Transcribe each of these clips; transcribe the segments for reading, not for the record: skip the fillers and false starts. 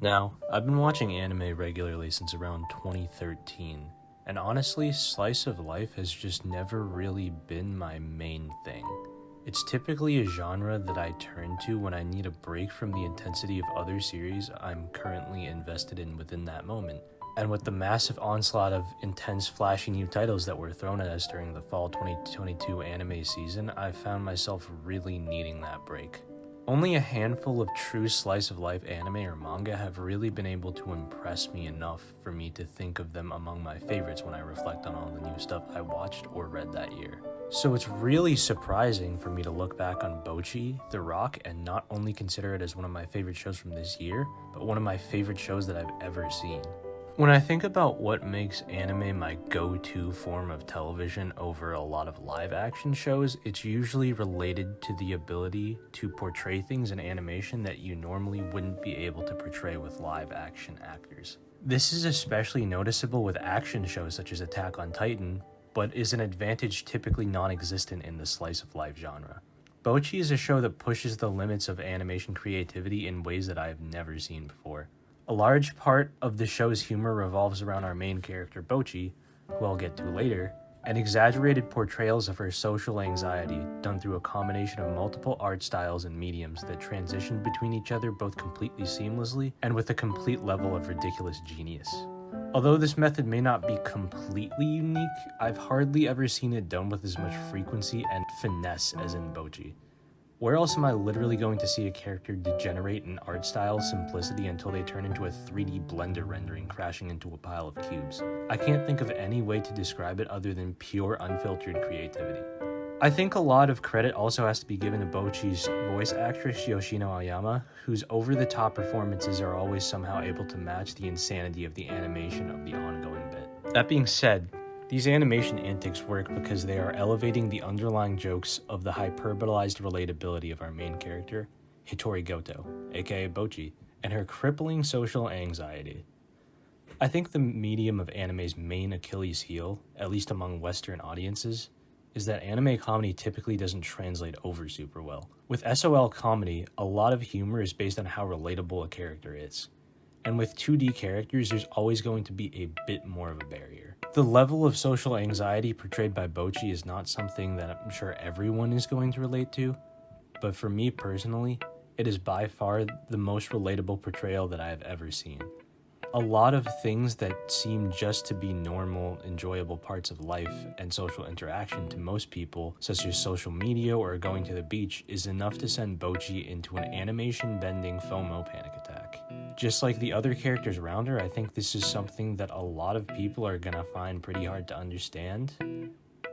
Now, I've been watching anime regularly since around 2013, and honestly, slice of life has just never really been my main thing. It's typically a genre that I turn to when I need a break from the intensity of other series I'm currently invested in within that moment. And with the massive onslaught of intense, flashy new titles that were thrown at us during the fall 2022 anime season, I found myself really needing that break. Only a handful of true slice-of-life anime or manga have really been able to impress me enough for me to think of them among my favorites when I reflect on all the new stuff I watched or read that year. So it's really surprising for me to look back on Bocchi, The Rock, and not only consider it as one of my favorite shows from this year, but one of my favorite shows that I've ever seen. When I think about what makes anime my go-to form of television over a lot of live-action shows, it's usually related to the ability to portray things in animation that you normally wouldn't be able to portray with live-action actors. This is especially noticeable with action shows such as Attack on Titan, but is an advantage typically non-existent in the slice-of-life genre. Bocchi is a show that pushes the limits of animation creativity in ways that I have never seen before. A large part of the show's humor revolves around our main character, Bocchi, who I'll get to later, and exaggerated portrayals of her social anxiety done through a combination of multiple art styles and mediums that transition between each other both completely seamlessly and with a complete level of ridiculous genius. Although this method may not be completely unique, I've hardly ever seen it done with as much frequency and finesse as in Bocchi. Where else am I literally going to see a character degenerate in art style simplicity until they turn into a 3D Blender rendering crashing into a pile of cubes? I can't think of any way to describe it other than pure unfiltered creativity. I think a lot of credit also has to be given to Bocchi's voice actress Yoshino Aoyama, whose over-the-top performances are always somehow able to match the insanity of the animation of the ongoing bit. That being said, these animation antics work because they are elevating the underlying jokes of the hyperbolized relatability of our main character, Hitori Goto, aka Bocchi, and her crippling social anxiety. I think the medium of anime's main Achilles heel, at least among Western audiences, is that anime comedy typically doesn't translate over super well. With SOL comedy, a lot of humor is based on how relatable a character is. And with 2D characters, there's always going to be a bit more of a barrier. The level of social anxiety portrayed by Bocchi is not something that I'm sure everyone is going to relate to, but for me personally, it is by far the most relatable portrayal that I have ever seen. A lot of things that seem just to be normal, enjoyable parts of life and social interaction to most people, such as social media or going to the beach, is enough to send Bocchi into an animation-bending FOMO panic attack. Just like the other characters around her, I think this is something that a lot of people are gonna find pretty hard to understand,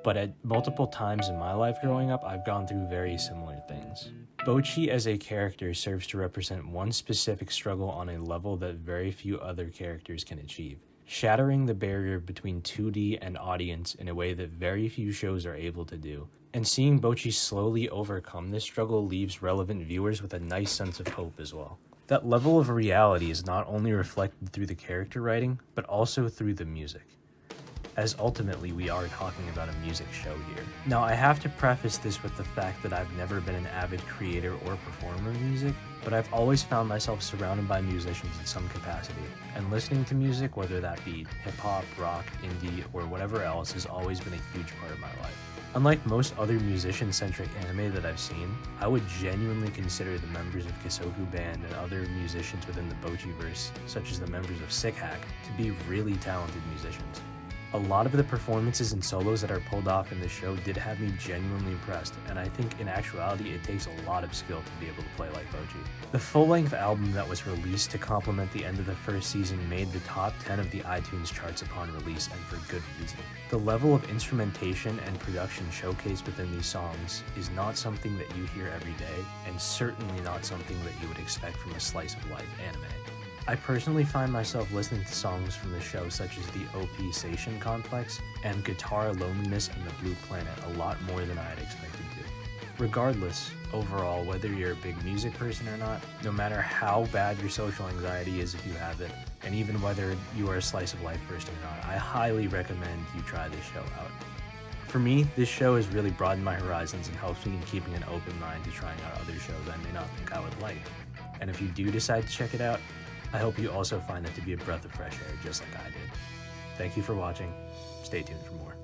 but at multiple times in my life growing up, I've gone through very similar things. Bocchi as a character serves to represent one specific struggle on a level that very few other characters can achieve, shattering the barrier between 2D and audience in a way that very few shows are able to do. And seeing Bocchi slowly overcome this struggle leaves relevant viewers with a nice sense of hope as well. That level of reality is not only reflected through the character writing, but also through the music, as ultimately we are talking about a music show here. Now, I have to preface this with the fact that I've never been an avid creator or performer of music, but I've always found myself surrounded by musicians in some capacity, and listening to music, whether that be hip-hop, rock, indie, or whatever else, has always been a huge part of my life. Unlike most other musician-centric anime that I've seen, I would genuinely consider the members of Kisoku Band and other musicians within the Bocchiverse, such as the members of Sick Hack, to be really talented musicians. A lot of the performances and solos that are pulled off in the show did have me genuinely impressed, and I think in actuality it takes a lot of skill to be able to play like Bocchi. The full-length album that was released to complement the end of the first season made the top 10 of the iTunes charts upon release, and for good reason. The level of instrumentation and production showcased within these songs is not something that you hear every day, and certainly not something that you would expect from a slice-of-life anime. I personally find myself listening to songs from the show such as the OP Station Complex and Guitar Loneliness and the Blue Planet a lot more than I had expected to. Regardless, overall, whether you're a big music person or not, no matter how bad your social anxiety is if you have it, and even whether you are a slice of life person or not, I highly recommend you try this show out. For me, this show has really broadened my horizons and helps me in keeping an open mind to trying out other shows I may not think I would like. And if you do decide to check it out, I hope you also find it to be a breath of fresh air, just like I did. Thank you for watching. Stay tuned for more.